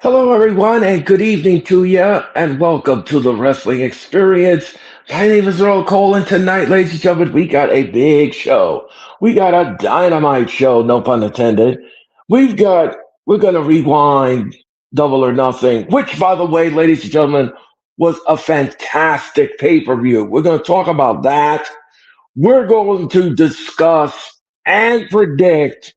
Hello, everyone, and good evening to you, and welcome to the Wrestling Experience. My name is Earl Cole, and tonight, ladies and gentlemen, we got a big show. We got a dynamite show, no pun intended. We're going to rewind Double or Nothing, which, by the way, ladies and gentlemen, was a fantastic pay per view. We're going to talk about that. We're going to discuss and predict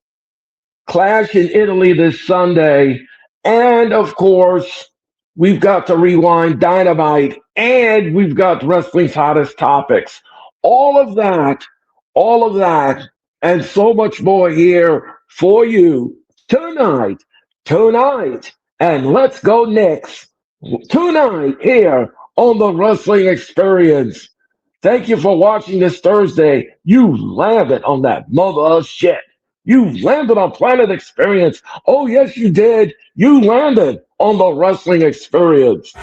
Clash in Italy this Sunday. And of course, we've got to rewind Dynamite and we've got wrestling's hottest topics. All of that, all of that, and so much more here for you tonight, tonight. And let's go next tonight here on the Wrestling Experience. Thank you for watching this Thursday. You landed on that mother of shit. You landed on Planet Experience. Oh, yes, you did. You landed on the Wrestling Experience.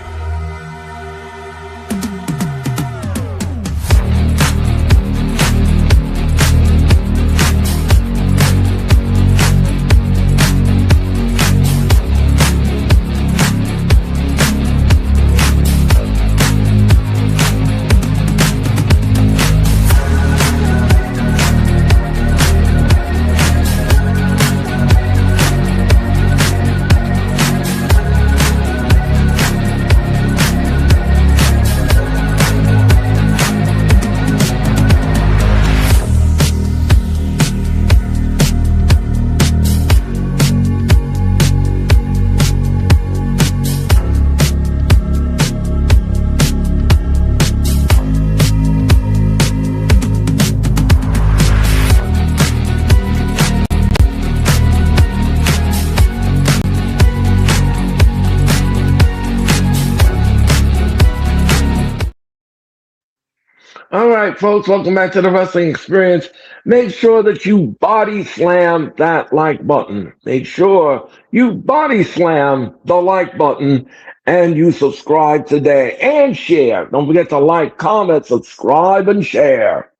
All right, folks, welcome back to the Wrestling Experience. Make sure that you body slam that like button. Make sure you body slam the like button and you subscribe today and share. Don't forget to like, comment, subscribe, and share.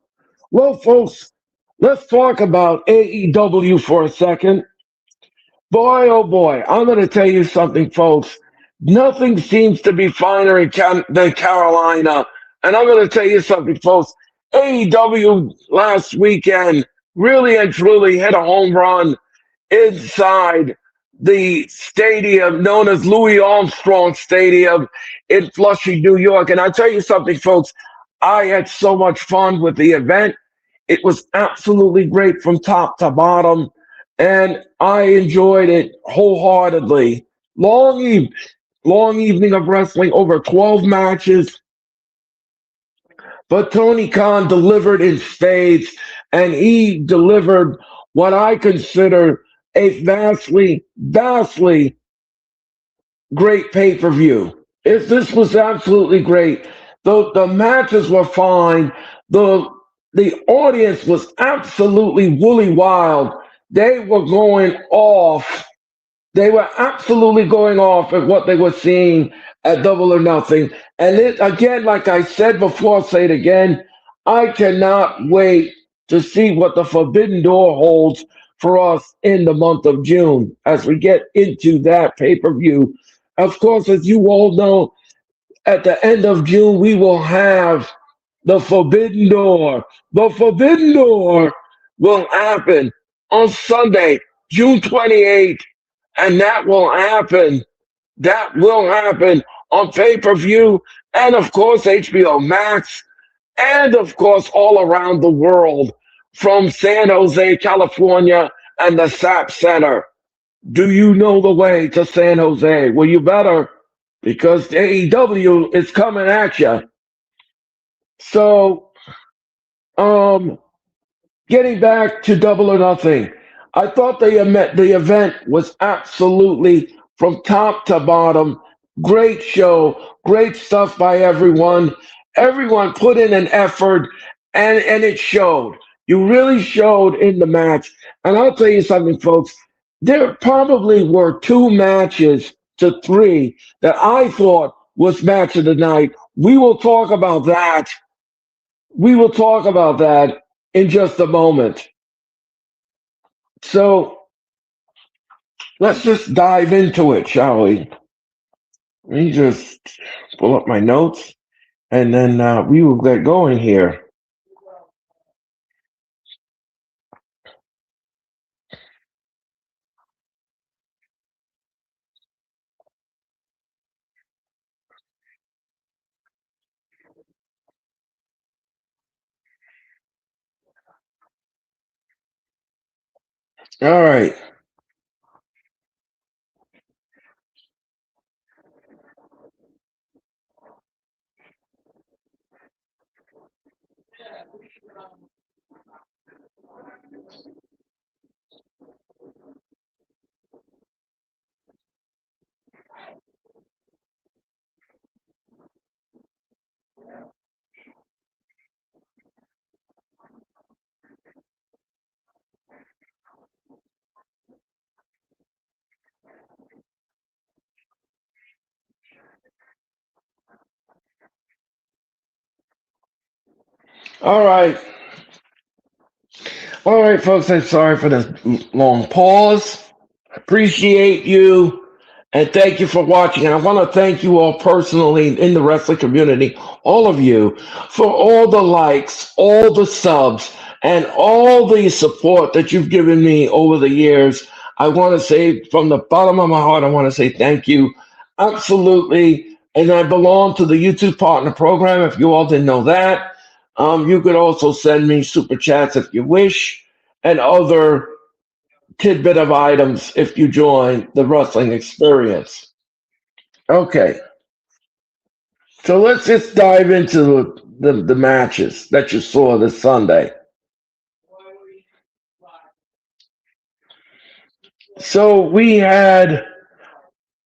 Well, folks, let's talk about AEW for a second. Boy, oh boy, I'm going to tell you something, folks. Nothing seems to be finer than Carolina. And I'm going to tell you something, folks. AEW last weekend really and truly hit a home run inside the stadium known as Louis Armstrong Stadium in Flushing, New York. And I tell you something, folks, I had so much fun with the event. It was absolutely great from top to bottom, and I enjoyed it wholeheartedly. Long evening of wrestling, over 12 matches, but Tony Khan delivered in spades, and he delivered what I consider a vastly great pay per view. This was absolutely great. The matches were fine. The the audience was absolutely woolly wild. They were going off. They were absolutely going off at what they were seeing at Double or Nothing. And it, again, like I said before, I'll say it again. I cannot wait to see what the Forbidden Door holds for us in the month of June as we get into that pay per view. Of course, as you all know, at the end of June, we will have the Forbidden Door. The Forbidden Door will happen on Sunday, June 28th, and that will happen. That will happen on pay per view and, of course, HBO Max, and, of course, all around the world from San Jose, California, and the SAP Center. Do you know the way to San Jose? Well, you better, because AEW is coming at you. So, um, getting back to Double or Nothing, I thought the event was absolutely from top to bottom. Great show, great stuff by everyone. Everyone put in an effort, and it showed. You really showed in the match. And I'll tell you something, folks. There probably were two matches to three that I thought was match of the night. We will talk about that. We will talk about that in just a moment. So let's just dive into it, shall we? Let me just pull up my notes, and then we will get going here. All right. All right. All right, folks. I'm sorry for this long pause. Appreciate you, and thank you for watching. And I want to thank you all personally in the wrestling community, all of you, for all the likes, all the subs, and all the support that you've given me over the years. I want to say from the bottom of my heart, I want to say thank you. Absolutely. And I belong to the YouTube Partner Program, if you all didn't know that. You could also send me super chats if you wish, and other tidbit of items if you join the wrestling experience. Okay, so let's just dive into the matches that you saw this Sunday. So we had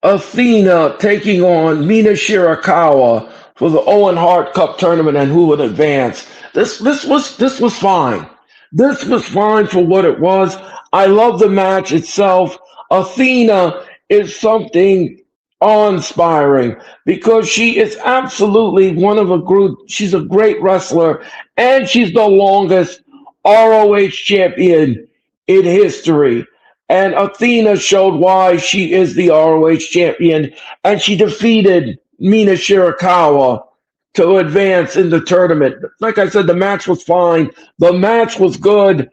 Athena taking on Mina Shirakawa for the Owen Hart Cup tournament and who would advance. This was fine. This was fine for what it was. I love the match itself. Athena is something awe-inspiring because she is absolutely one of a group. She's a great wrestler, and she's the longest ROH champion in history. And Athena showed why she is the ROH champion, and she defeated Mina Shirakawa to advance in the tournament. Like I said, the match was fine. The match was good.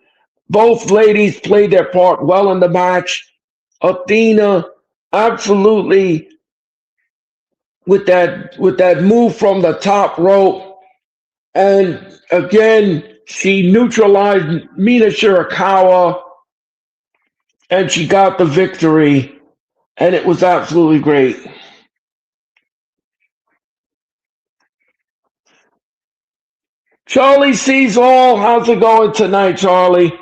Both ladies played their part well in the match. Athena absolutely with that move from the top rope, and again she neutralized Mina Shirakawa, and she got the victory, and it was absolutely great. Charlie sees all. How's it going tonight, Charlie?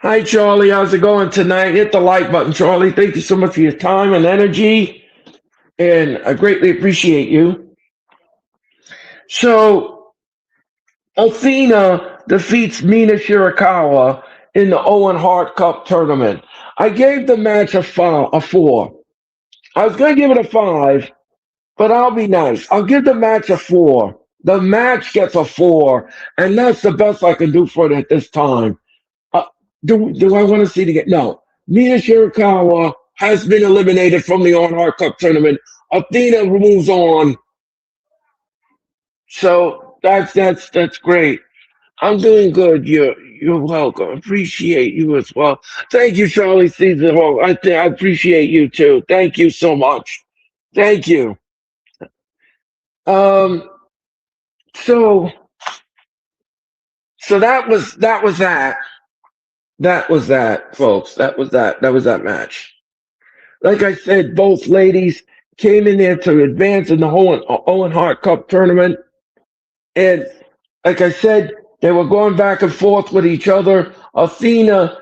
Hi, Charlie. How's it going tonight? Hit the like button, Charlie. Thank you so much for your time and energy, and I greatly appreciate you. So, Athena defeats Mina Shirakawa in the Owen Hart Cup tournament. I gave the match a 4. I was going to give it a 5, but I'll be nice. I'll give the match a 4. The match gets a 4, and that's the best I can do for it at this time. Uh, do I want to see it again? No. Mina Shirakawa has been eliminated from the Owen Hart Cup tournament. Athena moves on. So that's great. I'm doing good. You're welcome. Appreciate you as well. Thank you, Charlie Caesar Hall. I appreciate you too. Thank you so much. Thank you. Um. So that. That was that, folks. That was that. That was that match. Like I said, both ladies came in there to advance in the Owen Hart Cup tournament, and like I said, they were going back and forth with each other. Athena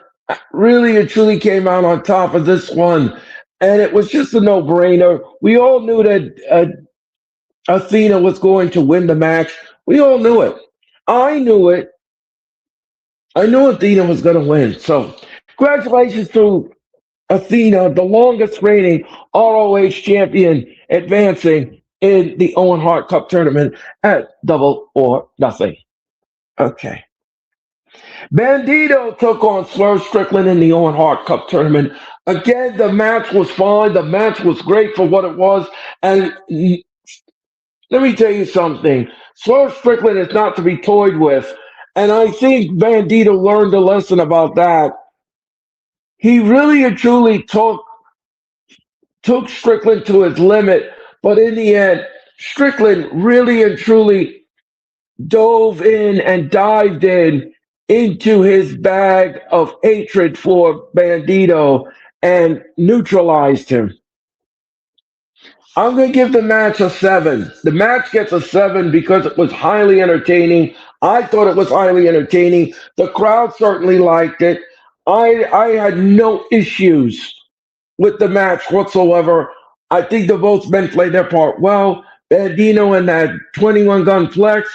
really and truly came out on top of this one, and it was just a no-brainer. We all knew that Athena was going to win the match. We all knew it. I knew it. I knew Athena was going to win. So, congratulations to Athena, the longest reigning ROH champion, advancing in the Owen Hart Cup tournament at Double or Nothing. Okay. Bandito took on Swerve Strickland in the Owen Hart Cup tournament. Again, the match was fine. The match was great for what it was. And let me tell you something. Swerve Strickland is not to be toyed with. And I think Bandito learned a lesson about that. He really and truly took Strickland to his limit, but in the end, Strickland really and truly dove in and dived in into his bag of hatred for Bandito and neutralized him. I'm going to give the match a 7. The match gets a 7 because it was highly entertaining. I thought it was highly entertaining. The crowd certainly liked it. I had no issues with the match whatsoever. I think the both men played their part well. Bandino and that 21 gun flex,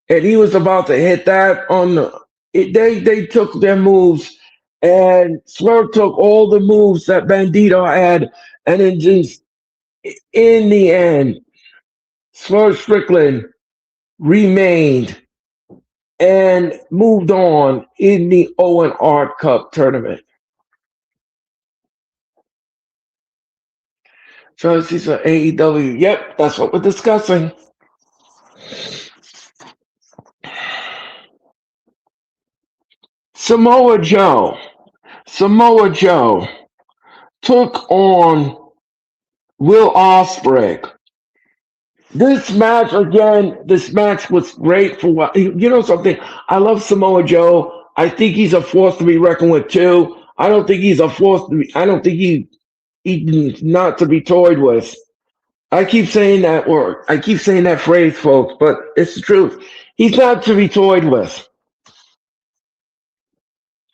and he was about to hit that on the. They took their moves, and Swerve took all the moves that Bandito had, and then just in the end, Swerve Strickland remained and moved on in the Owen Hart Cup tournament. So this is AEW. Yep, that's what we're discussing. Samoa Joe. Samoa Joe took on Will Ospreay. This match again. This match was great for what you know. Something I love Samoa Joe. I think he's a force to be reckoned with too. I don't think he's a force to be. I don't think he's not to be toyed with. I keep saying that word. I keep saying that phrase, folks, but it's the truth. He's not to be toyed with.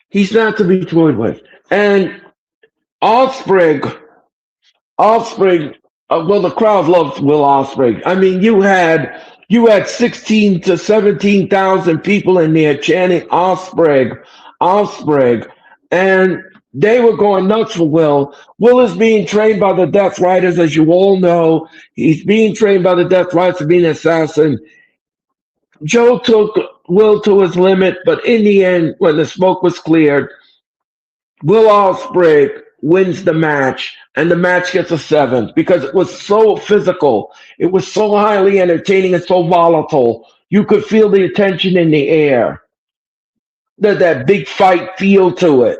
He's not to be toyed with. And Ospreay, Ospreay. Well, the crowd loves Will Ospreay. I mean, you had 16 to 17,000 people in there chanting Ospreay, Ospreay, and they were going nuts for Will. Will is being trained by the Death Riders, as you all know. He's being trained by the Death Riders to be an assassin. Joe took Will to his limit, but in the end, when the smoke was cleared, Will Ospreay wins the match, and the match gets a 7 because it was so physical. It was so highly entertaining and so volatile. You could feel the tension in the air. That big fight feel to it.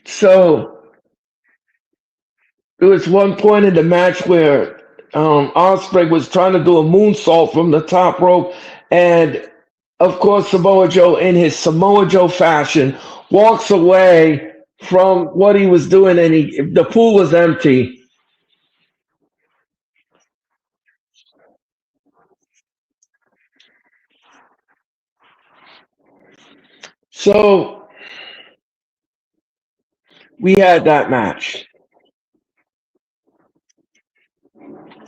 So there was one point in the match where Ospreay was trying to do a moonsault from the top rope, and of course Samoa Joe, in his Samoa Joe fashion, walks away from what he was doing, and the pool was empty. So we had that match.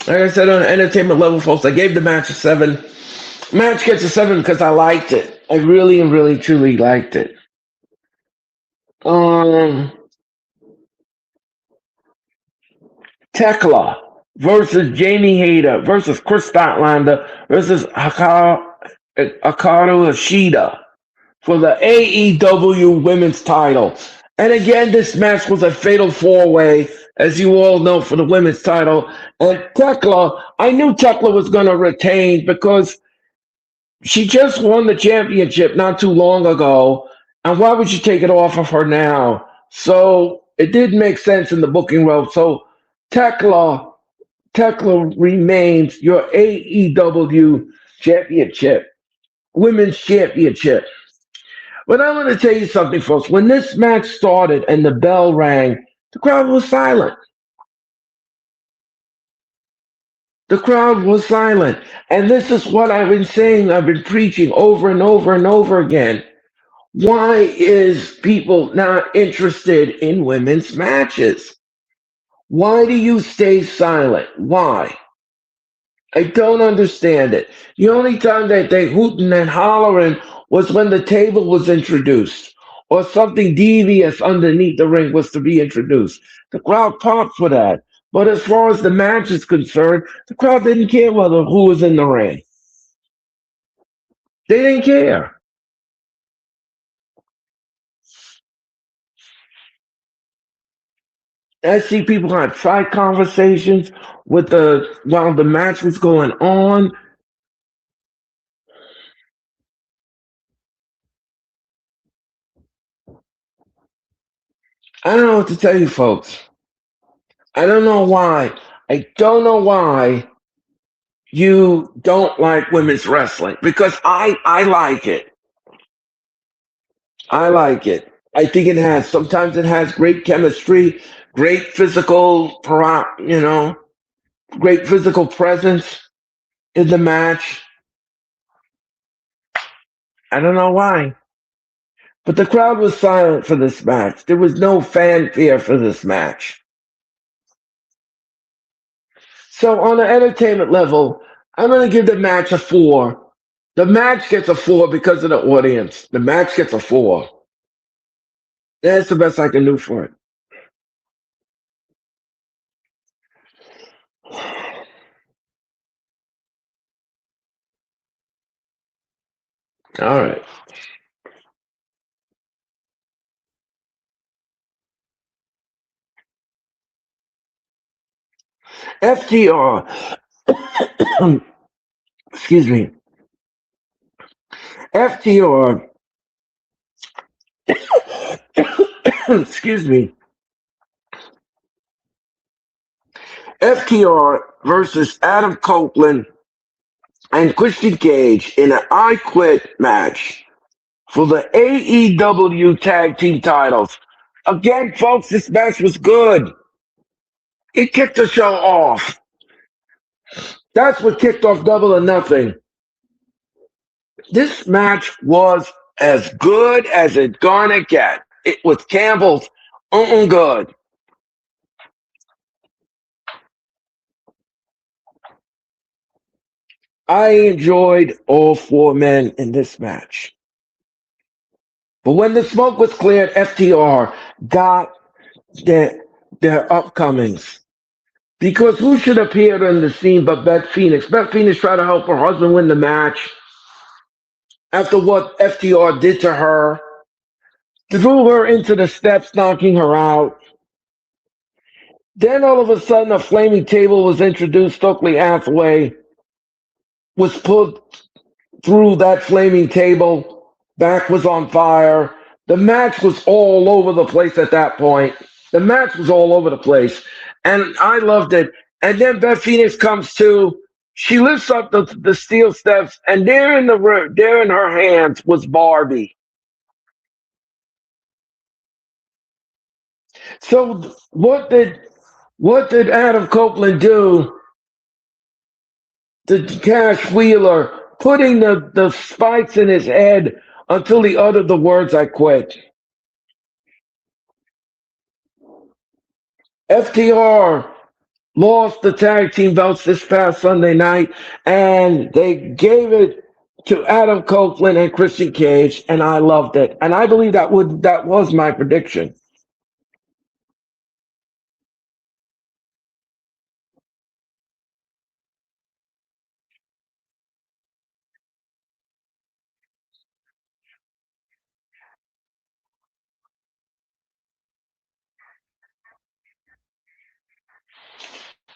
Like I said, on the entertainment level, folks, I gave the match a 7. Match gets a 7 because I liked it. I really and really truly liked it. Um, Tekla versus Jamie Hayter versus Chris Statlander versus Hikaru Ashida for the AEW Women's title. And again, this match was a fatal 4-way, as you all know, for the women's title. And Tekla, I knew Tekla was going to retain because she just won the championship not too long ago. And why would you take it off of her now? So it did make sense in the booking rope. So Tekla, Tekla remains your AEW championship, women's championship. But I want to tell you something, folks. When this match started and the bell rang, the crowd was silent. The crowd was silent. And this is what I've been saying, I've been preaching over and over and over again. Why is people not interested in women's matches? Why do you stay silent? Why? I don't understand it. The only time that they hooting and hollering was when the table was introduced or something devious underneath the ring was to be introduced. The crowd popped for that. But as far as the match is concerned, the crowd didn't care whether who was in the ring. They didn't care. I see people had side conversations with while the match was going on. I don't know what to tell you, folks. I don't know why. I don't know why you don't like women's wrestling because I like it. I like it. I think sometimes it has great chemistry, great physical, great physical presence in the match. I don't know why. But the crowd was silent for this match. There was no fanfare for this match. So on an entertainment level, I'm going to give the match a 4. The match gets a 4 because of the audience. The match gets a 4. That's the best I can do for it. All right. FTR. Excuse me. FTR. Excuse me. FTR versus Adam Copeland and Christian Cage in an I Quit match for the AEW Tag Team titles. Again, folks, this match was good. It kicked the show off. That's what kicked off Double or Nothing. This match was as good as it's gonna get. It was Campbell's good. I enjoyed all 4 men in this match. But when the smoke was cleared, FTR got their upcomings. Because who should appear on the scene but Beth Phoenix? Beth Phoenix tried to help her husband win the match after what FTR did to her. Threw her into the steps, knocking her out. Then all of a sudden, a flaming table was introduced. Stokely Hathaway was put through that flaming table. Back was on fire. The match was all over the place at that point. The match was all over the place. And I loved it. And then Beth Phoenix comes to. She lifts up the steel steps, and there in her hands was Barbie. So what did Adam Copeland do to Cash Wheeler, putting the spikes in his head until he uttered the words, "I quit"? FTR lost the tag team belts this past Sunday night, and they gave it to Adam Copeland and Christian Cage, and I loved it. And I believe that was my prediction.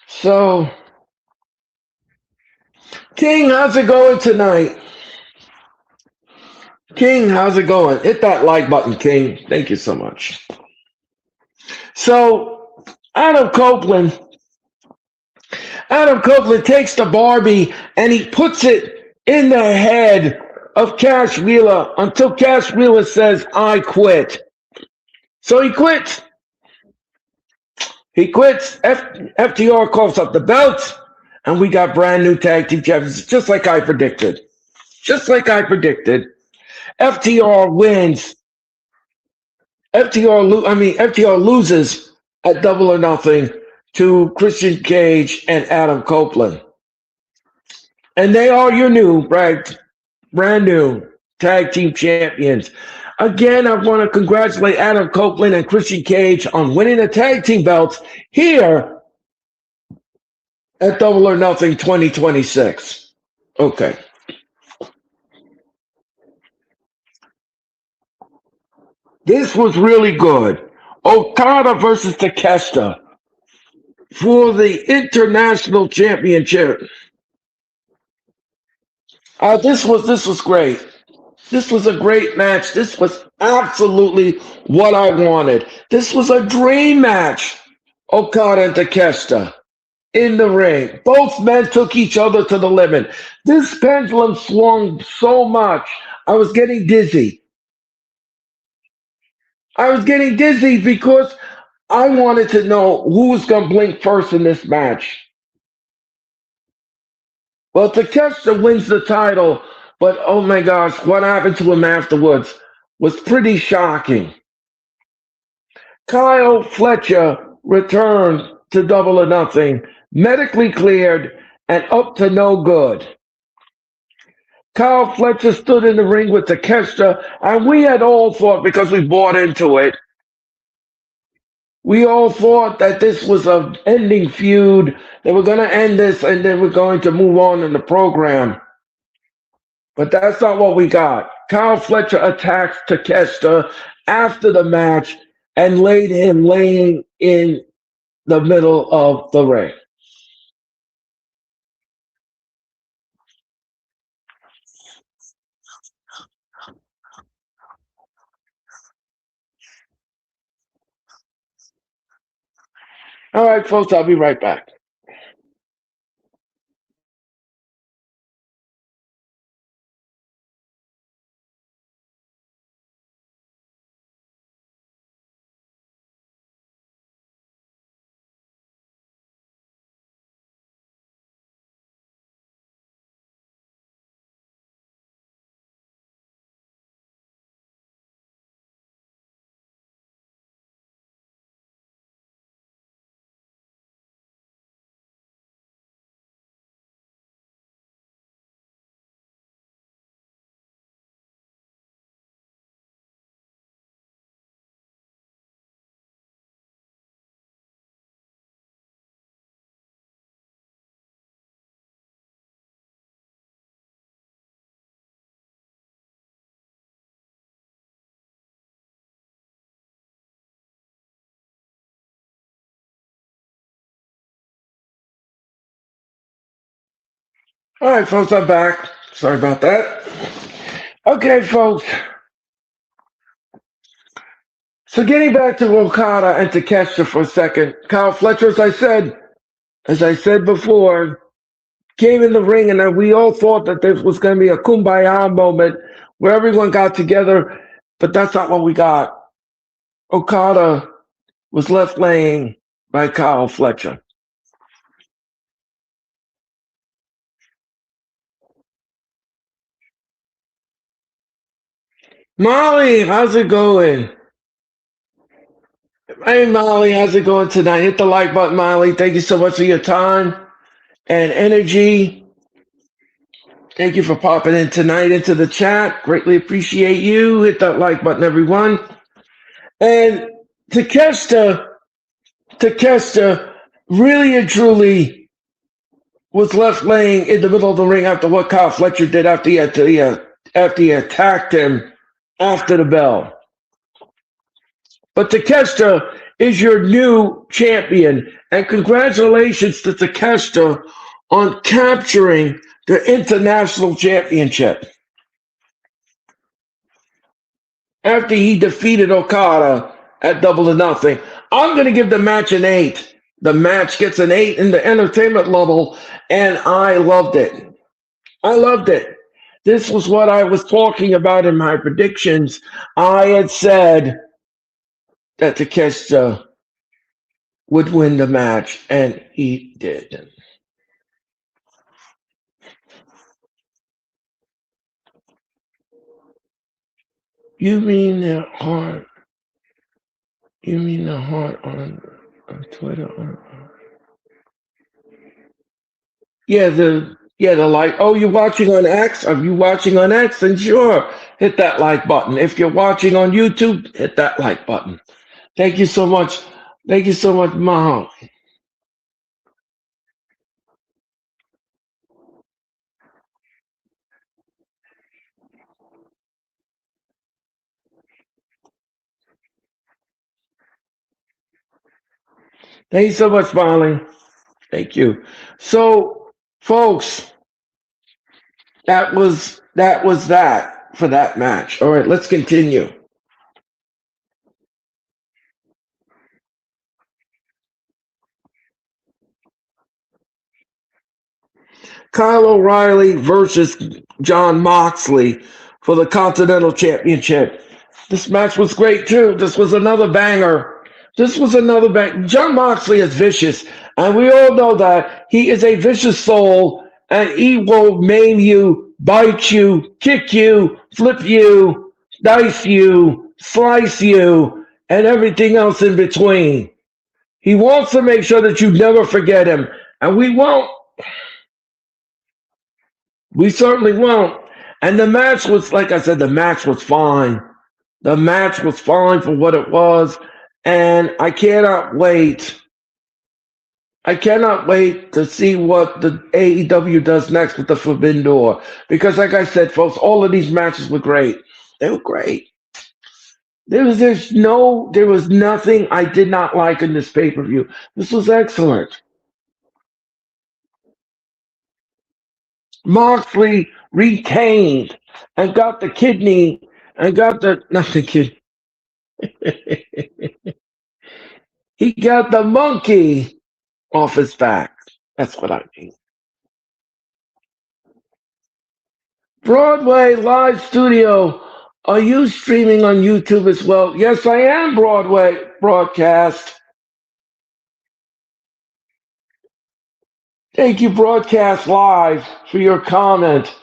So, King, how's it going tonight? King, how's it going? Hit that like button, King. Thank you so much. So, Adam Copeland takes the Barbie and he puts it in the head of Cash Wheeler until Cash Wheeler says, "I quit." So he quits. He quits. FTR calls up the belts, and we got brand new tag team champions, just like I predicted. Just like I predicted. FTR wins. FTR loses at Double or Nothing to Christian Cage and Adam Copeland. And they are your brand new tag team champions. Again, I want to congratulate Adam Copeland and Christian Cage on winning the tag team belts here at Double or Nothing 2026. Okay. This was really good. Okada versus Takeshita for the international championship. This was great. This was a great match. This was absolutely what I wanted. This was a dream match. Okada and Takeshita in the ring. Both men took each other to the limit. This pendulum swung so much. I was getting dizzy. I was getting dizzy because I wanted to know who was going to blink first in this match. Well, Takeshita wins the title, but oh my gosh, what happened to him afterwards was pretty shocking. Kyle Fletcher returned to Double or Nothing, medically cleared and up to no good. Kyle Fletcher stood in the ring with Takeshita, and we had all thought, because we bought into it, we all thought that this was an ending feud. They were going to end this, and then we're going to move on in the program. But that's not what we got. Kyle Fletcher attacks Takeshita after the match and laid him laying in the middle of the ring. All right, folks, I'll be right back. All right, folks, I'm back. Sorry about that. Okay, folks. So getting back to Okada and Takeshita for a second, Kyle Fletcher, as I said before, came in the ring, and then we all thought that this was going to be a kumbaya moment where everyone got together, but that's not what we got. Okada was left laying by Kyle Fletcher. Molly, how's it going? Hey, Molly, how's it going tonight? Hit the like button, Molly. Thank you so much for your time and energy. Thank you for popping in tonight into the chat. Greatly appreciate you. Hit that like button, everyone. And Takeshita really and truly was left laying in the middle of the ring after what Kyle Fletcher did after he attacked him after the bell. But Takeshita is your new champion, and congratulations to Takeshita on capturing the international championship after he defeated Okada at Double or Nothing. I'm going to give the match an 8. The match gets an 8 in the entertainment level, and I loved it. I loved it. This was what I was talking about in my predictions. I had said that Takeshita would win the match, and he did. You mean the heart? You mean the heart on Twitter? Yeah, the like. Oh, you're watching on X? Are you watching on X? Then sure, hit that like button. If you're watching on YouTube, hit that like button. Thank you so much. Thank you so much, Mom. Thank you so much, Molly. Thank you. So, folks, that for that match. All right, let's continue. Kyle O'Reilly versus John Moxley for the Continental Championship. This match was great too. This was another banger. This was another bang. John Moxley is vicious, and we all know that he is a vicious soul, and he will maim you, bite you, kick you, flip you, dice you, slice you, and everything else in between. He wants to make sure that you never forget him, and we won't. We certainly won't. And the match was, like I said, the match was fine. The match was fine for what it was. And I cannot wait. I cannot wait to see what the AEW does next with the Forbidden Door. Because, like I said, folks, all of these matches were great. They were great. There was nothing I did not like in this pay-per-view. This was excellent. Moxley retained and got the kidney and got not the kidney. He got the monkey off his back. That's what I mean. Broadway Live Studio. Are you streaming on YouTube as well? Yes, I am, Broadway Broadcast. Thank you, Broadcast Live, for your comment.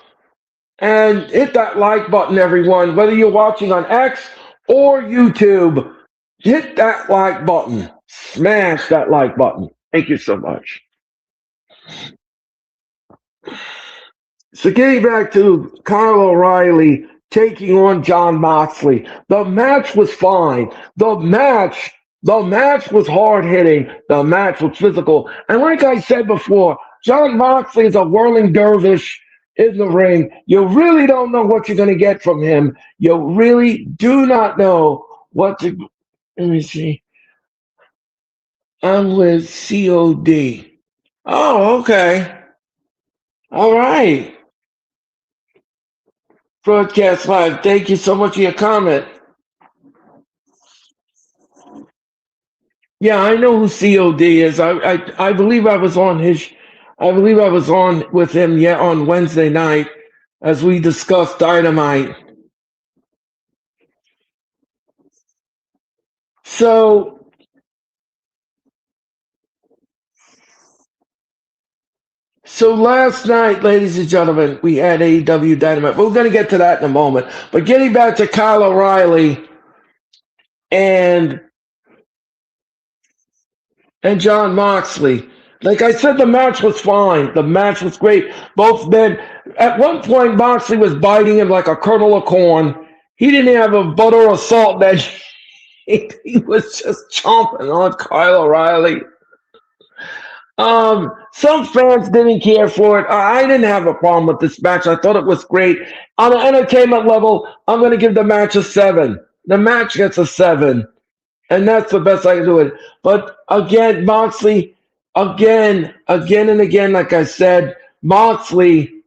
And hit that like button, everyone. Whether you're watching on X or YouTube, hit that like button. Smash that like button. Thank you so much. So getting back to Kyle O'Reilly taking on John Moxley. The match was fine. The match was hard-hitting. The match was physical. And like I said before, John Moxley is a whirling dervish in the ring. You really don't know what you're going to get from him. You really do not know what to... Let me see. I'm with COD. Oh, okay. All right. Broadcast Live, thank you so much for your comment. Yeah, I know who COD is. I believe I was on with him on Wednesday night as we discussed Dynamite. So last night, ladies and gentlemen, we had AEW Dynamite. We're going to get to that in a moment. But getting back to Kyle O'Reilly and John Moxley. Like I said, the match was fine. The match was great. Both men. At one point, Moxley was biting him like a kernel of corn. He didn't have a butter or salt that he was just chomping on Kyle O'Reilly. Some fans didn't care for it. I didn't have a problem with this match. I thought it was great. On an entertainment level, I'm going to give the match a 7. The match gets a 7. And that's the best I can do it. But again, Moxley, again and again, like I said, Moxley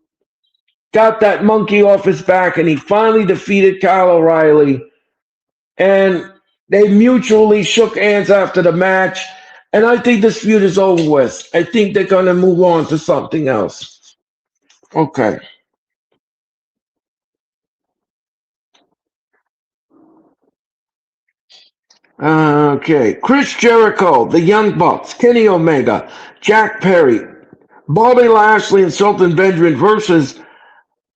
got that monkey off his back, and he finally defeated Kyle O'Reilly. And they mutually shook hands after the match. And I think this feud is over with. I think they're going to move on to something else. Okay. Okay, Chris Jericho, the Young Bucks, Kenny Omega, Jack Perry, Bobby Lashley, and Shelton Benjamin versus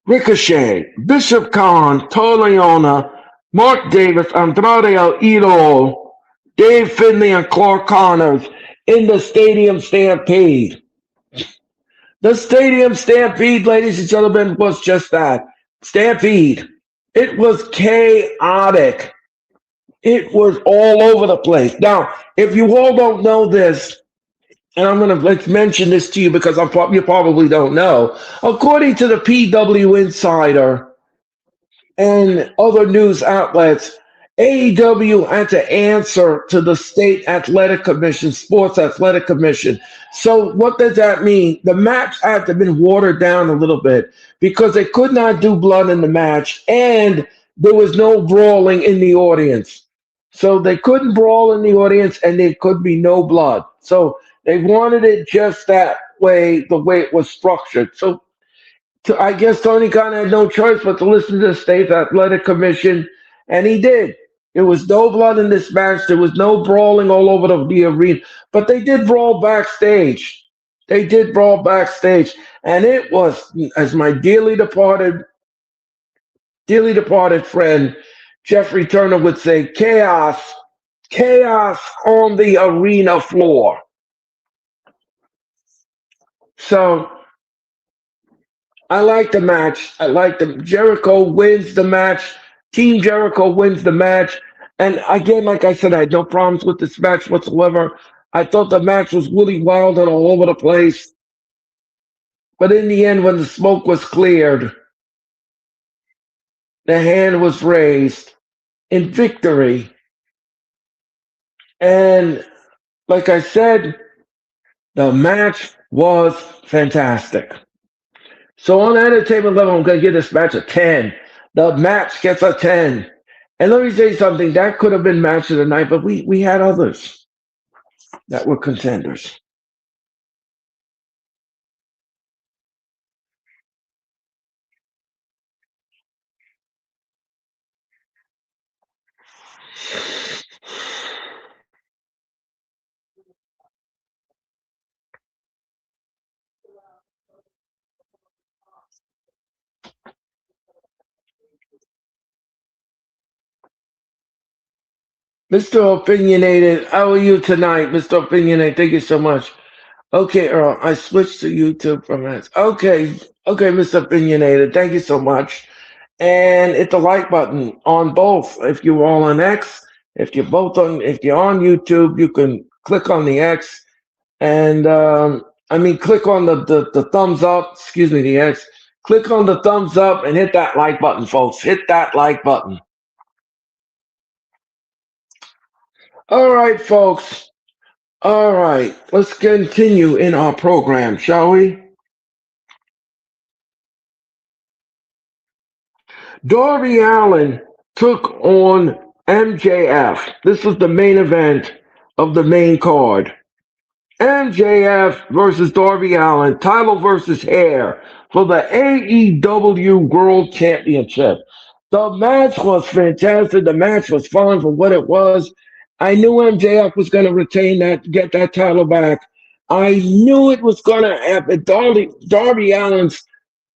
Ricochet, Bishop Khan, Leona, Mark Davis, Andrade El Idol, Dave Finlay, and Clark Connors in the Stadium Stampede. The Stadium Stampede, ladies and gentlemen, was just that. Stampede. It was chaotic. It was all over the place. Now, if you all don't know this, and let's mention this to you because you probably don't know. According to the PW Insider and other news outlets, AEW had to answer to the state athletic commission, sports athletic commission. So what does that mean? The match had to have been watered down a little bit because they could not do blood in the match and there was no brawling in the audience. So they couldn't brawl in the audience and there could be no blood. So they wanted it just that way, the way it was structured. So I guess Tony Khan had no choice but to listen to the state athletic commission, and he did. There was no blood in this match. There was no brawling all over the arena, but they did brawl backstage. They did brawl backstage, and it was, as my dearly departed friend Jeffrey Turner would say, chaos, chaos on the arena floor. So I like the match. I like the Jericho wins the match. Team Jericho wins the match. And again, like I said, I had no problems with this match whatsoever. I thought the match was really wild and all over the place. But in the end, when the smoke was cleared, the hand was raised in victory. And like I said, the match was fantastic. So on the entertainment level, I'm going to give this match a 10. The match gets a 10. And let me say something. That could have been match of the night, but we had others that were contenders. Mr. Opinionated, how are you tonight, Mr. Opinionated? Thank you so much. Okay, Earl, I switched to YouTube from that. Okay, Mr. Opinionated, thank you so much. And hit the like button on both. If you're all on X, if you're on YouTube, you can click on the X and click on the thumbs up. Excuse me, the X. Click on the thumbs up and hit that like button, folks. Hit that like button. All right, folks. All right, let's continue in our program, shall we? Darby Allin took on MJF. This was the main event of the main card. MJF versus Darby Allin, title versus hair for the AEW World Championship. The match was fantastic. The match was fun for what it was. I knew MJF was going to retain that, get that title back. I knew it was going to happen. Darby Allin's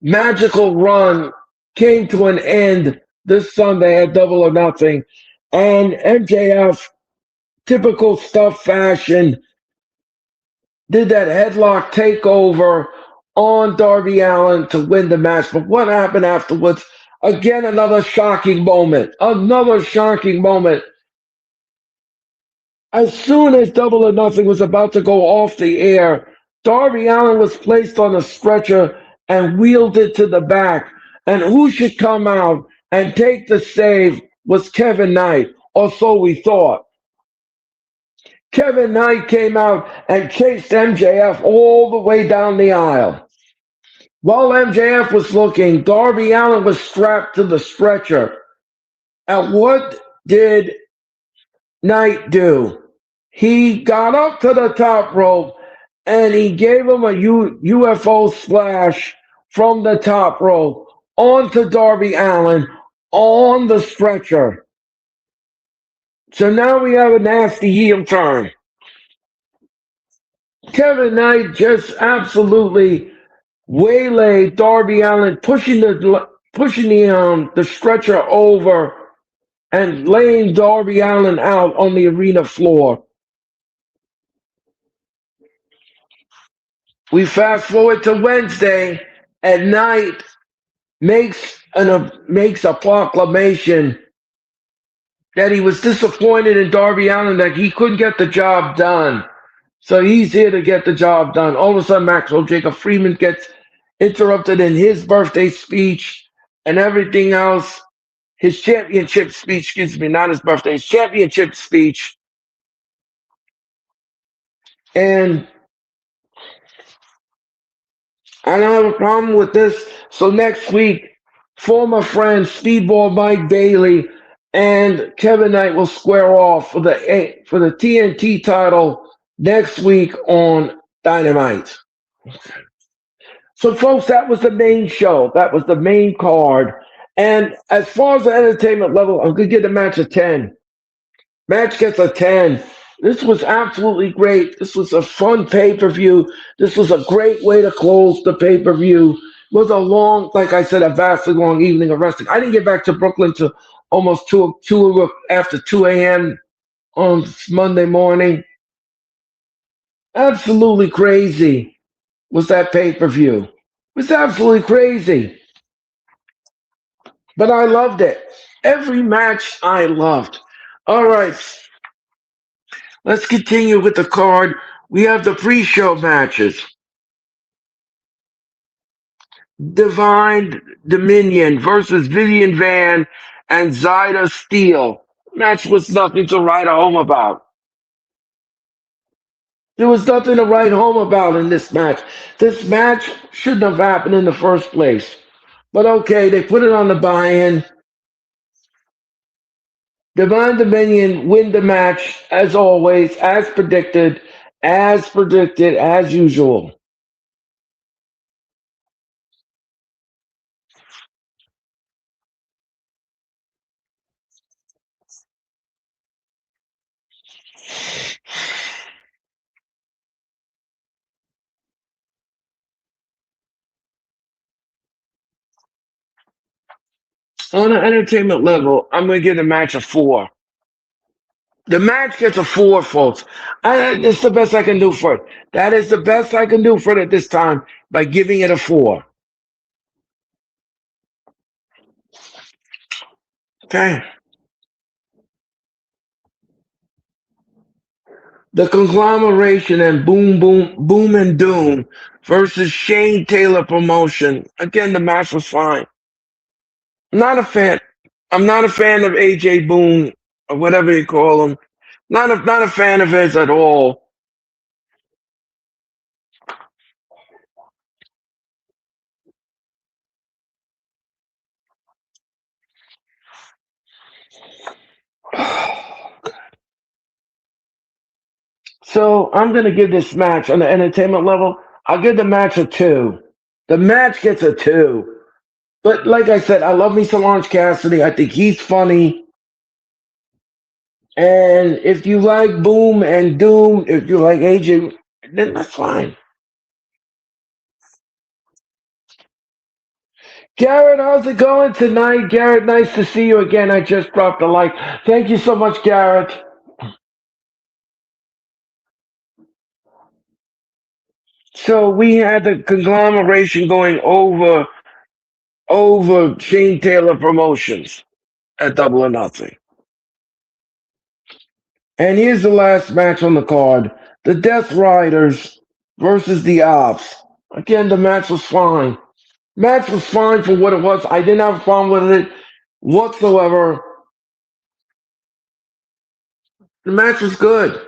magical run came to an end this Sunday at Double or Nothing. And MJF, typical stuff fashion, did that headlock takeover on Darby Allin to win the match. But what happened afterwards? Again, another shocking moment. Another shocking moment. As soon as Double or Nothing was about to go off the air, Darby Allin was placed on a stretcher and wheeled it to the back. And who should come out and take the save was Kevin Knight, or so we thought. Kevin Knight came out and chased MJF all the way down the aisle. While MJF was looking, Darby Allin was strapped to the stretcher. And what did Knight do? He got up to the top rope and he gave him a UFO splash from the top rope onto Darby Allin on the stretcher. So now we have a nasty heel turn. Kevin Knight just absolutely waylaid Darby Allin, pushing the stretcher over and laying Darby Allin out on the arena floor. We fast forward to Wednesday, and Knight makes a proclamation that he was disappointed in Darby Allin, that he couldn't get the job done. So he's here to get the job done. All of a sudden, Maxwell Jacob Freeman gets interrupted in his birthday speech and everything else. his championship speech, excuse me, not his birthday, his championship speech. And I don't have a problem with this. So next week, former friends Speedball Mike Bailey and Kevin Knight will square off for the TNT title next week on Dynamite. So, folks, that was the main show. That was the main card. And as far as the entertainment level, I'm going to give the match a 10. Match gets a 10. This was absolutely great. This was a fun pay-per-view. This was a great way to close the pay-per-view. It was a long, like I said, a vastly long evening of wrestling. I didn't get back to Brooklyn to almost after 2 a.m. on Monday morning. Absolutely crazy was that pay-per-view. It was absolutely crazy. But I loved it. Every match I loved. All right. Let's continue with the card. We have the pre-show matches. Divine Dominion versus Vivian Van and Zyda Steele. Match was nothing to write home about. There was nothing to write home about in this match. This match shouldn't have happened in the first place. But okay, they put it on the buy-in. Divine Dominion win the match as always, as predicted, as usual. On an entertainment level, I'm going to give the match a 4. The match gets a 4, folks. That's the best I can do for it. That is the best I can do for it at this time by giving it a 4. Okay. The conglomeration and boom and doom versus Shane Taylor promotion. Again, the match was fine. Not a fan. I'm not a fan of AJ Boone or whatever you call him. Not a fan of his at all. So I'm going to give this match on the entertainment level. I'll give the match a 2. The match gets a 2. But like I said, I love me some Orange Cassidy. I think he's funny. And if you like Boom and Doom, if you like AJ, then that's fine. Garrett, how's it going tonight? Garrett, nice to see you again. I just dropped a like. Thank you so much, Garrett. So we had the conglomeration going over Shane Taylor Promotions at Double or Nothing. And here's the last match on the card. The Death Riders versus the Ops. Again, the match was fine. Match was fine for what it was. I didn't have a problem with it whatsoever. The match was good.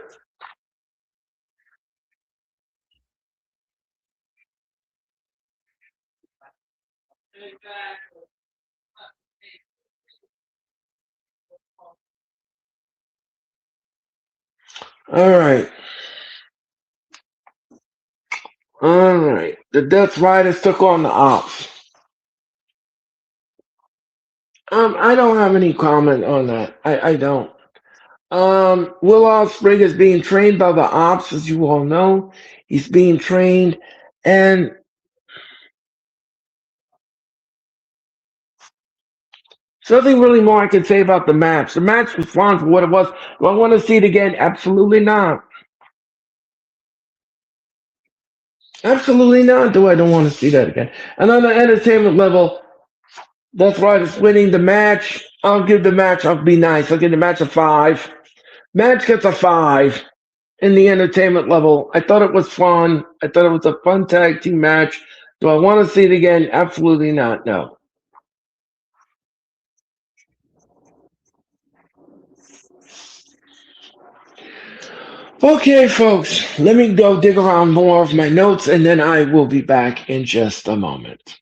All right. All right. The Death Riders took on the Ops. I don't have any comment on that. I don't. Will Ospreay is being trained by the Ops, as you all know. He's being trained, and there's nothing really more I can say about the match. The match was fun for what it was. Do I want to see it again? Absolutely not. Absolutely not. Do I don't want to see that again? And on the entertainment level, that's right. It's winning the match. I'll give the match. I'll be nice. I'll give the match a 5. Match gets a 5 in the entertainment level. I thought it was fun. I thought it was a fun tag team match. Do I want to see it again? Absolutely not. No. Okay, folks, let me go dig around more of my notes and then I will be back in just a moment.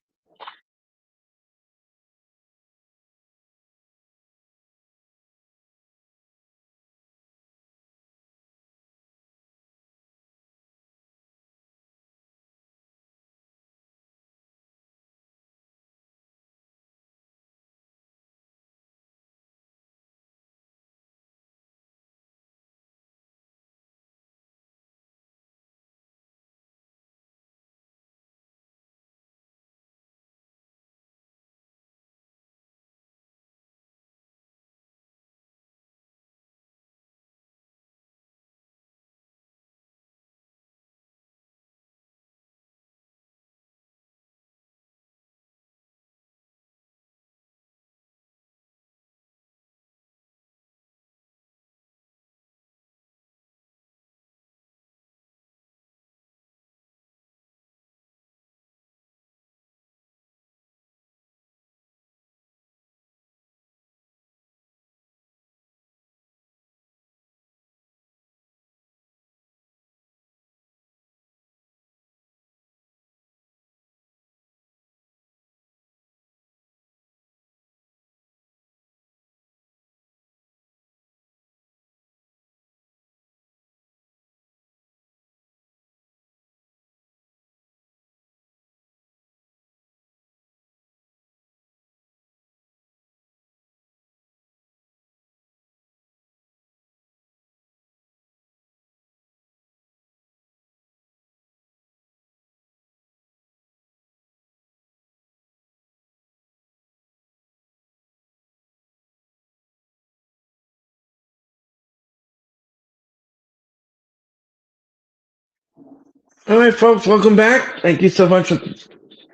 All right, folks, welcome back. Thank you so much for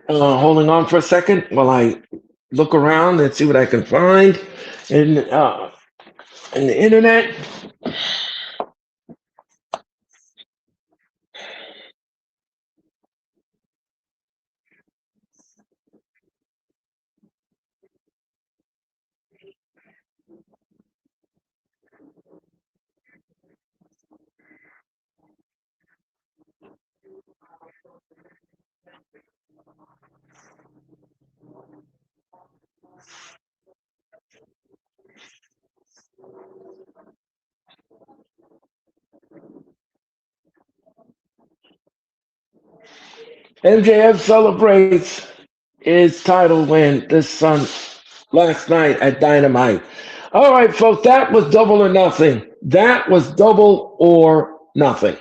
holding on for a second while I look around and see what I can find in the internet. MJF celebrates his title win last night at Dynamite. All right, folks, that was Double or Nothing. That was Double or Nothing.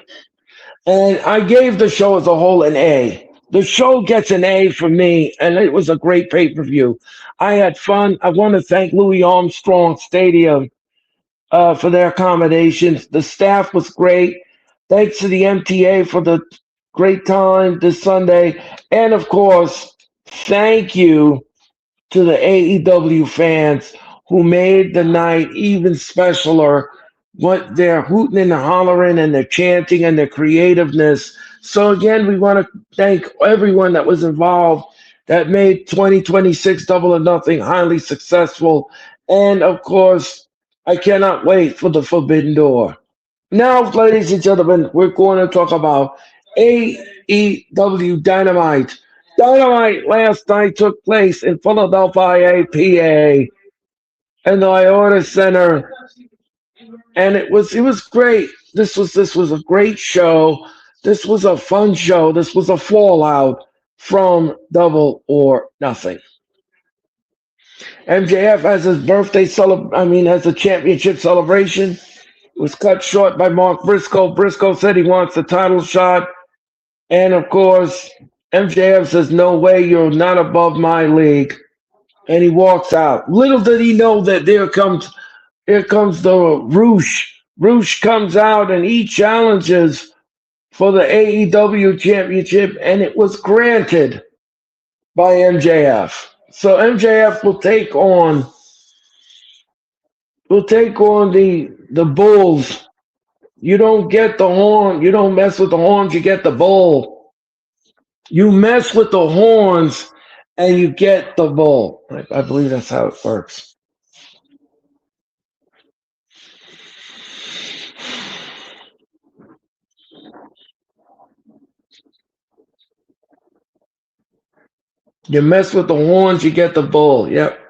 And I gave the show as a whole an A. The show gets an A from me, and it was a great pay per view. I had fun. I want to thank Louis Armstrong Stadium for their accommodations. The staff was great. Thanks to the MTA for the great time this Sunday. And of course, thank you to the AEW fans who made the night even specialer. What they're hooting and hollering and they're chanting and their creativeness. So again, we want to thank everyone that was involved that made 2026 Double or Nothing highly successful. And of course, I cannot wait for the Forbidden Door. Now, ladies and gentlemen, we're going to talk about AEW Dynamite. Dynamite last night took place in Philadelphia, PA, in the Iota Center, and it was great. This was a great show. This was a fun show. This was a fallout from Double or Nothing. MJF has his has a championship celebration. Was cut short by Mark Briscoe. Briscoe said he wants the title shot. And of course, MJF says, "No way, you're not above my league." And he walks out. Little did he know that here comes the Roosh. Roosh comes out and he challenges for the AEW championship, and it was granted by MJF. So MJF will take on the Bulls. You don't get the horn. You don't mess with the horns. You get the bull. You mess with the horns, and you get the bull. I believe that's how it works. You mess with the horns, you get the bull. Yep.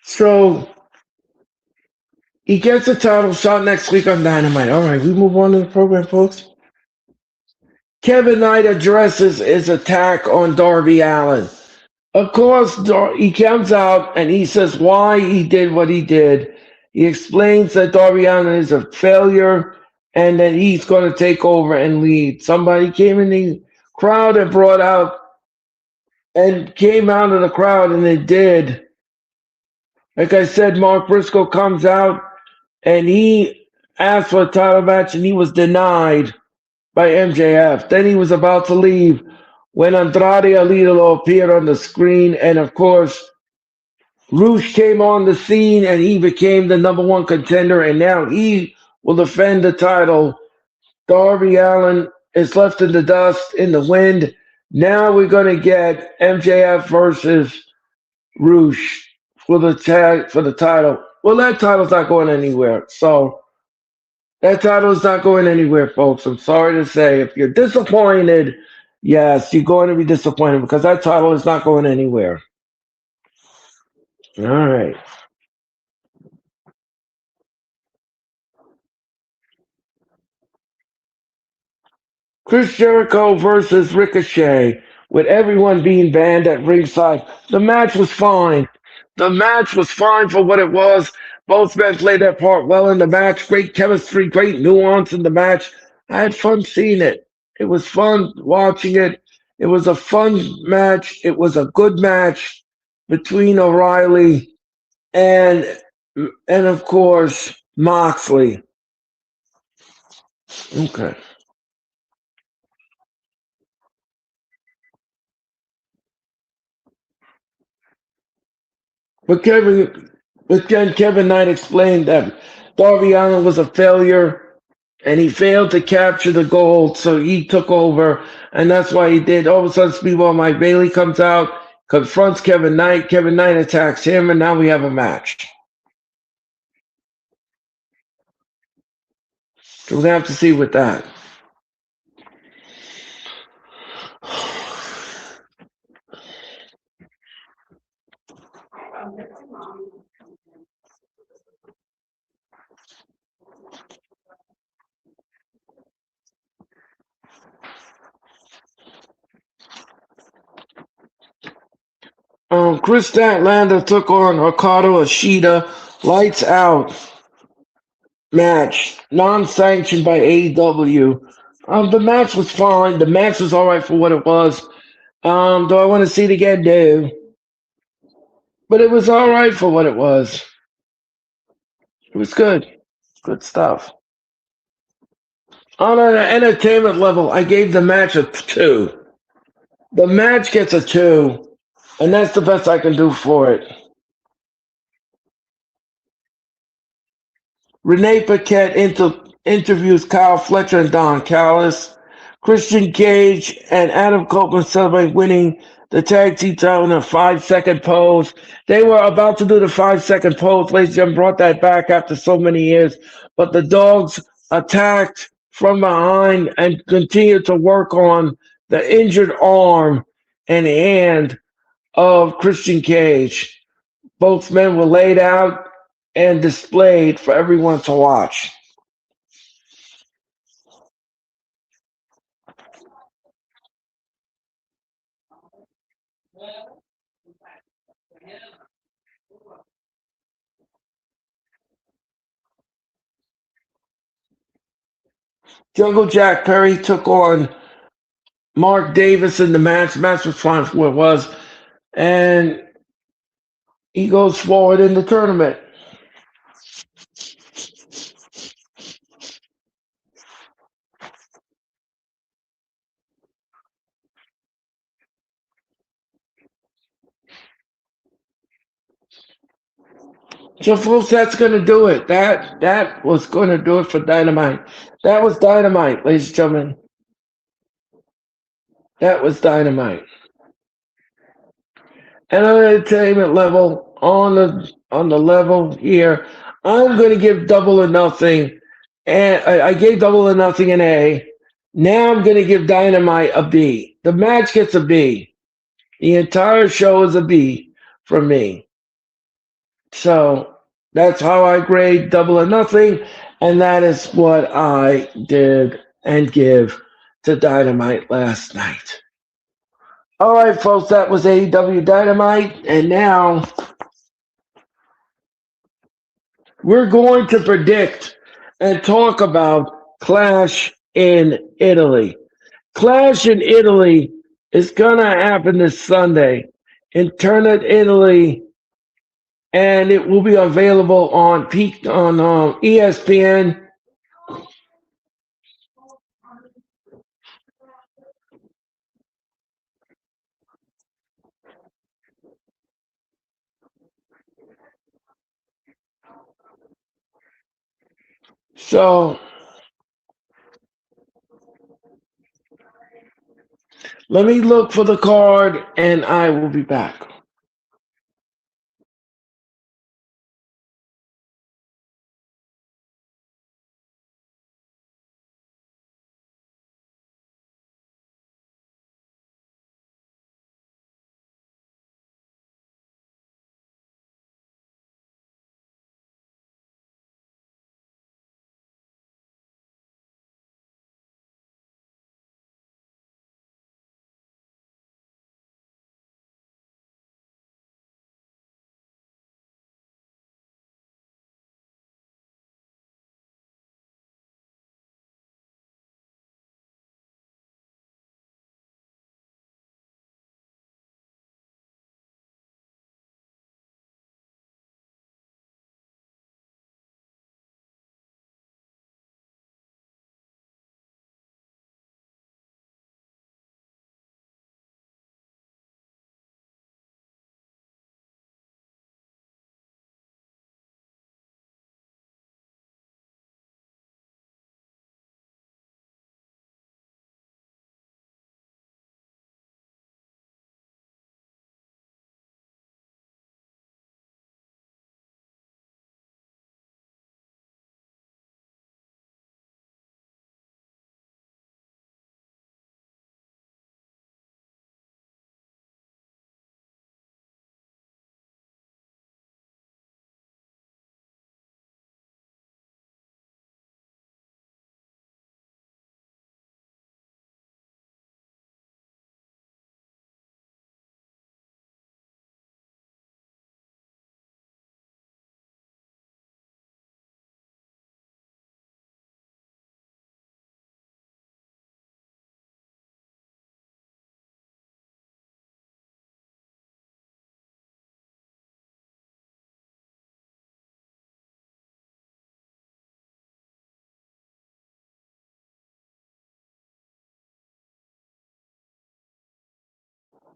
So he gets the title shot next week on Dynamite. All right, we move on to the program, folks. Kevin Knight addresses his attack on Darby Allin. Of course, he comes out and he says why he did what he did. He explains that Darby Allin is a failure and that he's going to take over and lead. Somebody came in the crowd and brought out and came out of the crowd, and they did. Like I said, Mark Briscoe comes out and he asked for a title match and he was denied by MJF. Then he was about to leave when Andrade Alidolo appeared on the screen, and of course, Roosh came on the scene and he became the number one contender, and now he will defend the title. Darby Allin is left in the dust, in the wind. Now we're going to get MJF versus Roosh for the title. Well, that title's not going anywhere. So that title is not going anywhere, folks. I'm sorry to say. If you're disappointed, yes, you're going to be disappointed because that title is not going anywhere. All right. Chris Jericho versus Ricochet, with everyone being banned at ringside. The match was fine. The match was fine for what it was. Both men played their part well in the match. Great chemistry, great nuance in the match. I had fun seeing it. It was fun watching it. It was a fun match. It was a good match between O'Reilly and of course Moxley. Okay. But Kevin Knight explained that Darby Allin was a failure and he failed to capture the gold, so he took over, and that's why he did. All of a sudden, Speedball Mike Bailey comes out, confronts Kevin Knight. Kevin Knight attacks him, and now we have a match. So we're going to have to see with that. Chris Statlander took on Ricardo Ishida. Lights out match, non-sanctioned by AEW. The match was fine. The match was all right for what it was. Do I want to see it again? No. But it was all right for what it was. It was good. Good stuff. On an entertainment level, I gave the match a 2. The match gets a 2, and that's the best I can do for it. Renee Paquette interviews Kyle Fletcher and Don Callis. Christian Cage and Adam Copeland celebrate winning the tag team title in a 5-second pose. They were about to do the 5-second pose. Ladies and gentlemen, brought that back after so many years. But the Dogs attacked from behind and continued to work on the injured arm and hand of Christian Cage. Both men were laid out and displayed for everyone to watch. Jungle Jack Perry took on Mark Davis in the match. The match was fine for what it was. And he goes forward in the tournament. So, folks, that's going to do it. That was going to do it for Dynamite. That was Dynamite, ladies and gentlemen. That was Dynamite. And on the entertainment level, on the level here, I'm going to give Double or Nothing And I gave Double or Nothing an A. Now I'm going to give Dynamite a B. The match gets a B. The entire show is a B for me. So that's how I grade Double or Nothing, and that is what I did and give to Dynamite last night. All right, folks, that was AEW Dynamite, and now we're going to predict and talk about Clash in Italy. Clash in Italy is going to happen this Sunday in Turnet, Italy, and it will be available on ESPN. So let me look for the card, and I will be back.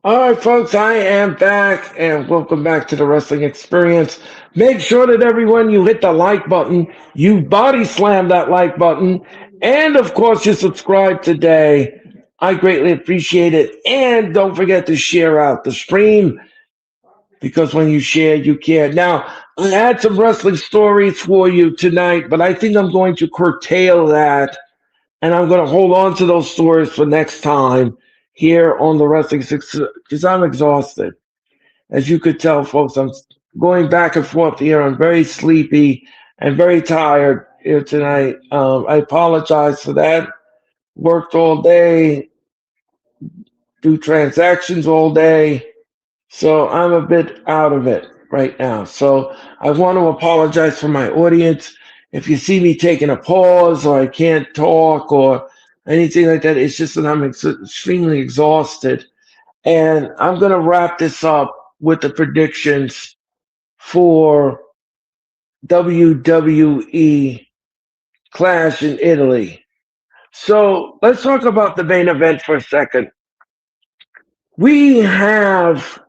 All right, folks, I am back, and welcome back to the Wrestling Experience. Make sure that everyone you hit the like button, you body slam that like button, and of course you subscribe today. I greatly appreciate it, and don't forget to share out the stream because when you share, you care. Now, I had some wrestling stories for you tonight, but I think I'm going to curtail that, and I'm going to hold on to those stories for next time here on the Wrestling Six because I'm exhausted. As you could tell, folks, I'm going back and forth here. I'm very sleepy and very tired here tonight. I apologize for that. Worked all day, do transactions all day. So I'm a bit out of it right now. So I want to apologize for my audience. If you see me taking a pause or I can't talk or anything like that, it's just that I'm extremely exhausted. And I'm going to wrap this up with the predictions for WWE Clash in Italy. So let's talk about the main event for a second. We have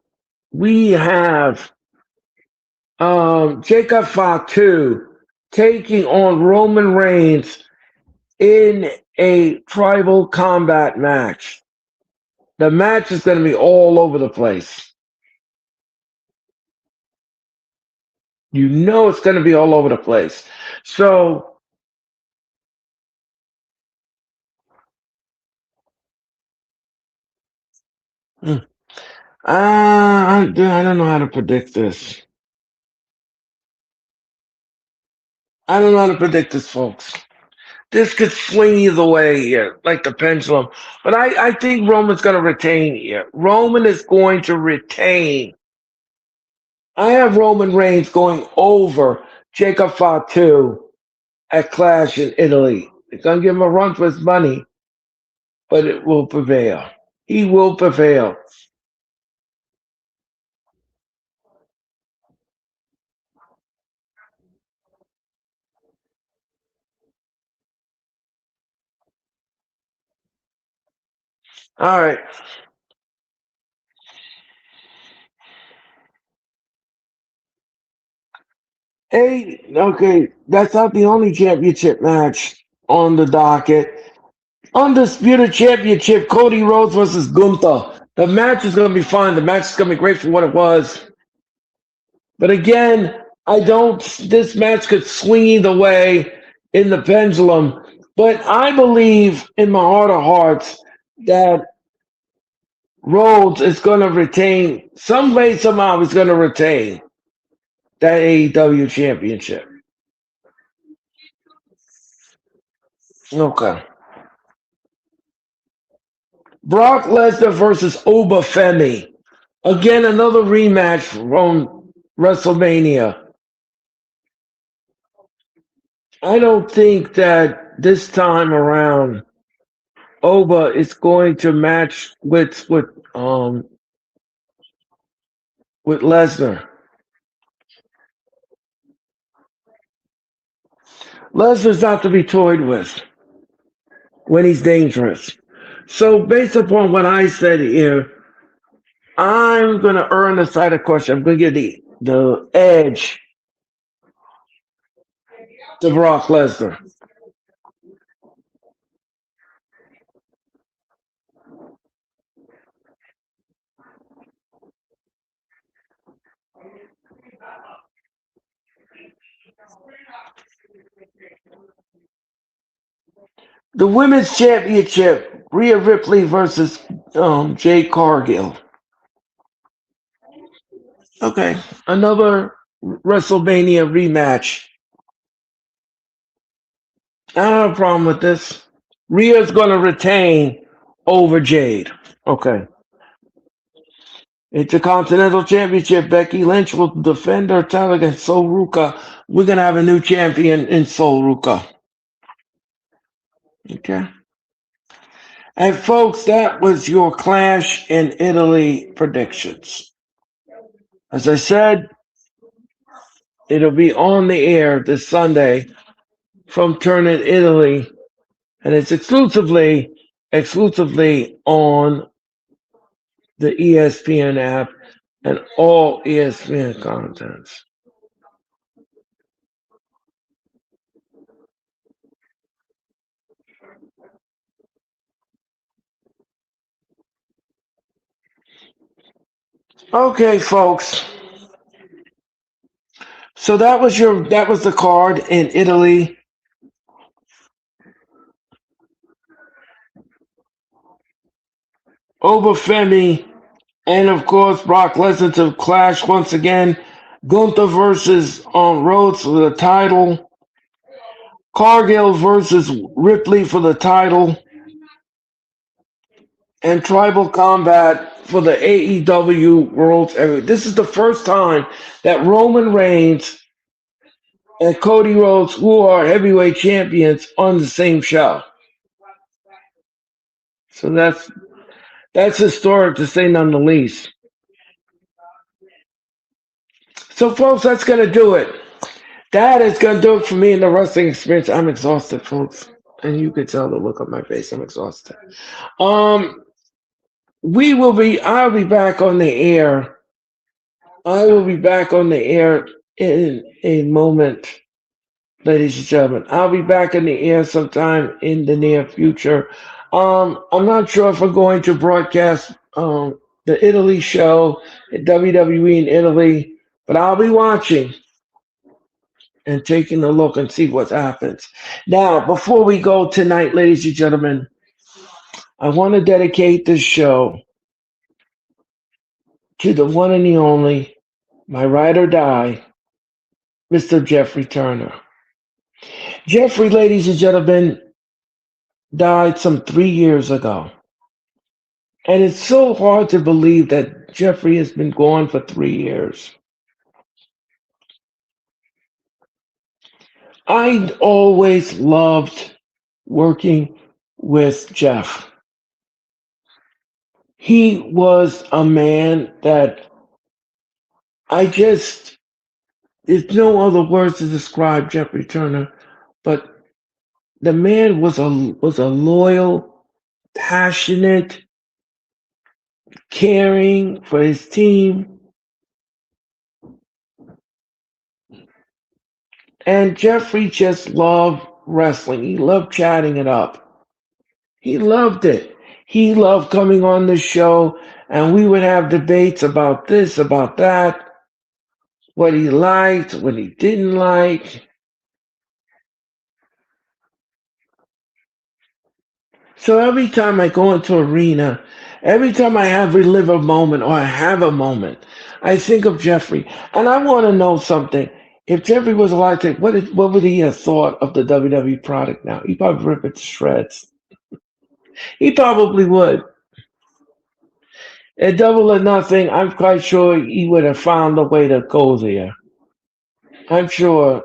Jacob Fatu taking on Roman Reigns in a tribal combat match. The match is going to be all over the place. You know it's going to be all over the place. So Hmm. I don't know how to predict this. I don't know how to predict this, folks. This could swing either way here, like the pendulum. But I think Roman's going to retain here. Roman is going to retain. I have Roman Reigns going over Jacob Fatu at Clash in Italy. It's going to give him a run for his money, but it will prevail. He will prevail. All right. Hey, okay, that's not the only championship match on the docket. Undisputed championship, Cody Rhodes versus Gunther. The match is going to be fun. The match is going to be great for what it was. But again, I don't. This match could swing either way in the pendulum. But I believe in my heart of hearts that Rhodes is going to retain, some way, somehow, he's going to retain that AEW championship. Okay. Brock Lesnar versus Obafemi. Again, another rematch from WrestleMania. I don't think that this time around Oba is going to match with Lesnar. Lesnar's not to be toyed with when he's dangerous. So based upon what I said here, I'm gonna earn the side of caution. I'm gonna give the edge to Brock Lesnar. The women's championship, Rhea Ripley versus Jade Cargill. Okay, another WrestleMania rematch. I don't have a problem with this. Rhea's going to retain over Jade. Okay. Intercontinental Championship, Becky Lynch will defend her title against Sol Ruka. We're going to have a new champion in Sol Ruka. Okay. And folks, that was your Clash in Italy predictions. As I said, it'll be on the air this Sunday from Turn in Italy, and it's exclusively on the ESPN app and all ESPN contents. Okay, folks. So that was the card in Italy. Obafemi and of course Brock Lesnar to clash once again. Gunther versus Rhodes for the title. Cargill versus Ripley for the title. And Tribal Combat for the AEW World Heavyweight. This is the first time that Roman Reigns and Cody Rhodes, who are heavyweight champions, on the same show. So that's historic to say none the least. So, folks, that's going to do it. That is going to do it for me in the wrestling experience. I'm exhausted, folks. And you can tell the look on my face. I'm exhausted. I'll be back on the air. I will be back on the air in a moment, ladies and gentlemen. I'll be back in the air sometime in the near future. I'm not sure if we're going to broadcast the Italy show at WWE in Italy, but I'll be watching and taking a look and see what happens. Now, before we go tonight, ladies and gentlemen, I want to dedicate this show to the one and the only, my ride or die, Mr. Jeffrey Turner. Jeffrey, ladies and gentlemen, died some 3 years ago. And it's so hard to believe that Jeffrey has been gone for 3 years. I always loved working with Jeff. He was a man that there's no other words to describe Jeffrey Turner, but the man was a loyal, passionate, caring for his team. And Jeffrey just loved wrestling. He loved chatting it up. He loved it. He loved coming on the show, and we would have debates about this, about that, what he liked, what he didn't like. So every time I go into arena, every time I relive a moment or I have a moment, I think of Jeffrey. And I want to know something. If Jeffrey was alive today, what would he have thought of the WWE product now? He'd probably rip it to shreds. He probably would. At Double or Nothing, I'm quite sure he would have found a way to go there. I'm sure.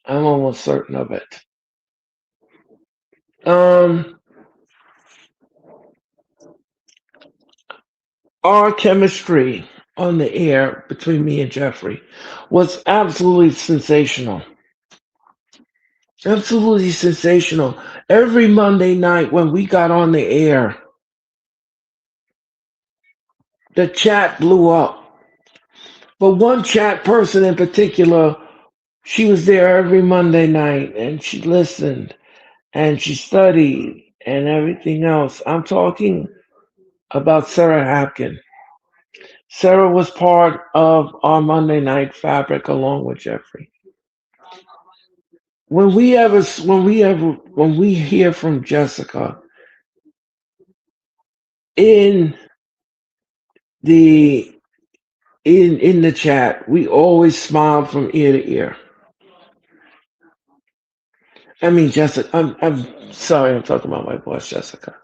I'm almost certain of it. Um, our chemistry on the air between me and Jeffrey was absolutely sensational. Absolutely sensational. Every Monday night when we got on the air, the chat blew up. But one chat person in particular, she was there every Monday night and she listened and she studied and everything else. I'm talking about Sarah Hapkin. Sarah was part of our Monday night fabric along with Jeffrey. When we hear from Jessica in the in the chat, we always smile from ear to ear. I mean, Jessica. I'm sorry. I'm talking about my boss, Jessica.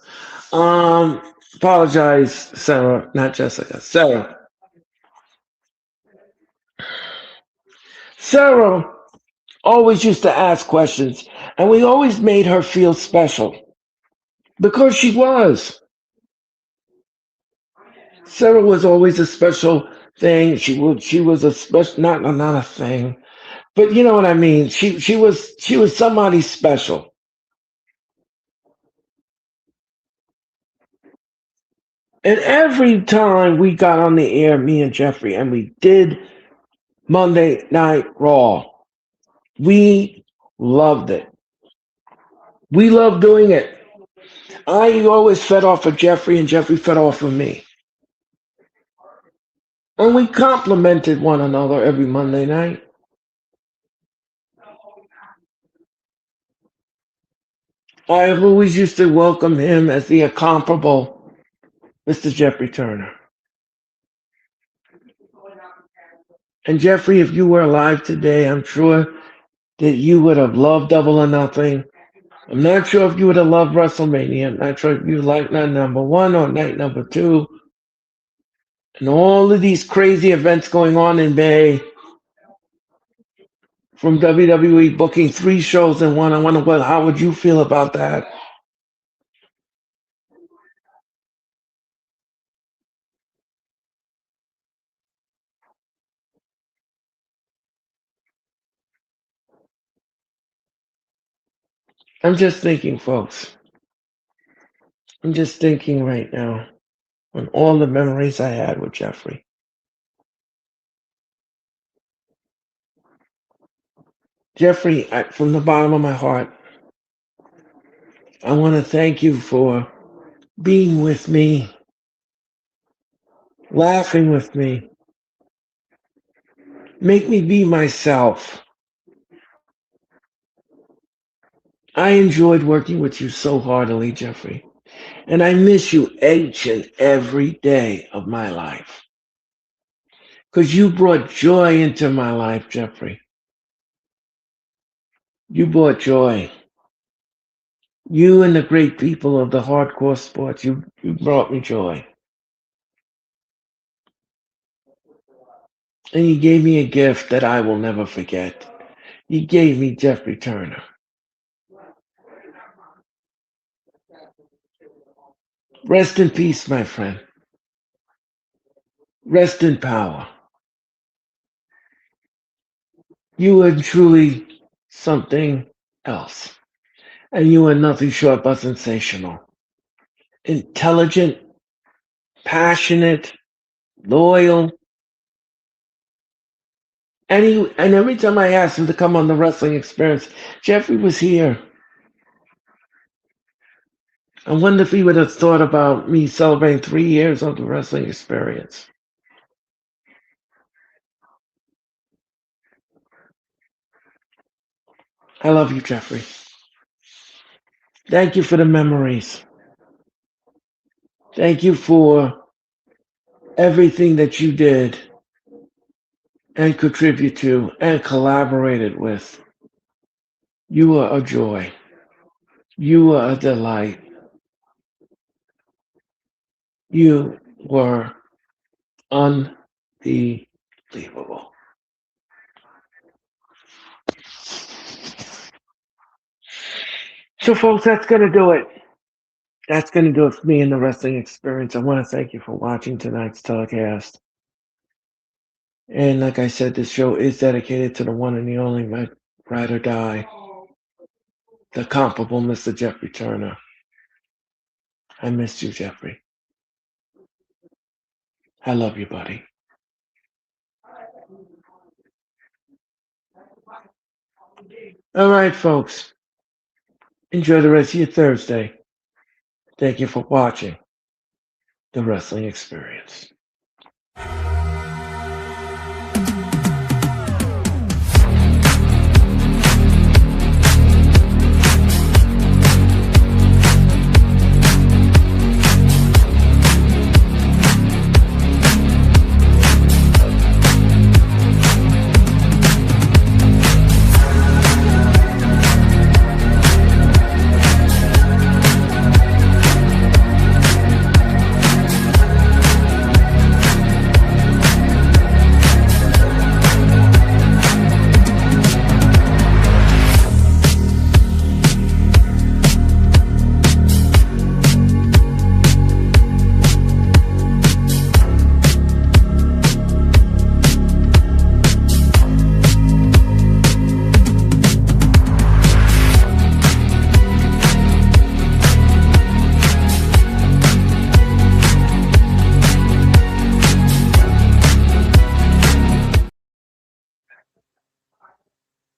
Um, Apologize, Sarah, not Jessica. Sarah. Sarah always used to ask questions, and we always made her feel special because she was. Sarah was always a special thing. She was a special, not a thing, but you know what I mean. She was somebody special. And every time we got on the air, me and Jeffrey, and we did Monday Night Raw, we loved it. We loved doing it. I always fed off of Jeffrey, and Jeffrey fed off of me. And we complimented one another every Monday night. I always used to welcome him as the incomparable Mr. Jeffrey Turner. And Jeffrey, if you were alive today, I'm sure that you would have loved Double or Nothing. I'm not sure if you would have loved WrestleMania. I'm not sure if you liked night number one or night number two. And all of these crazy events going on in May from WWE booking 3 shows in one. I wonder how would you feel about that? I'm just thinking, folks. I'm just thinking right now on all the memories I had with Jeffrey. Jeffrey, from the bottom of my heart, I want to thank you for being with me, laughing with me, make me be myself. I enjoyed working with you so heartily, Jeffrey. And I miss you each and every day of my life. Because you brought joy into my life, Jeffrey. You brought joy. You and the great people of the hardcore sports, you brought me joy. And you gave me a gift that I will never forget. You gave me Jeffrey Turner. Rest in peace, my friend. Rest in power. You are truly something else. And you are nothing short but sensational. Intelligent, passionate, loyal. And every time I asked him to come on the wrestling experience, Jeffrey was here. I wonder if he would have thought about me celebrating 3 years of the wrestling experience. I love you, Jeffrey. Thank you for the memories. Thank you for everything that you did and contribute to and collaborated with. You are a joy. You are a delight. You were unbelievable. So, folks, that's going to do it. That's going to do it for me in the wrestling experience. I want to thank you for watching tonight's telecast. And like I said, this show is dedicated to the one and the only ride or die, the comparable Mr. Jeffrey Turner. I missed you, Jeffrey. I love you, buddy. All right, folks. Enjoy the rest of your Thursday. Thank you for watching the Wrestling Experience.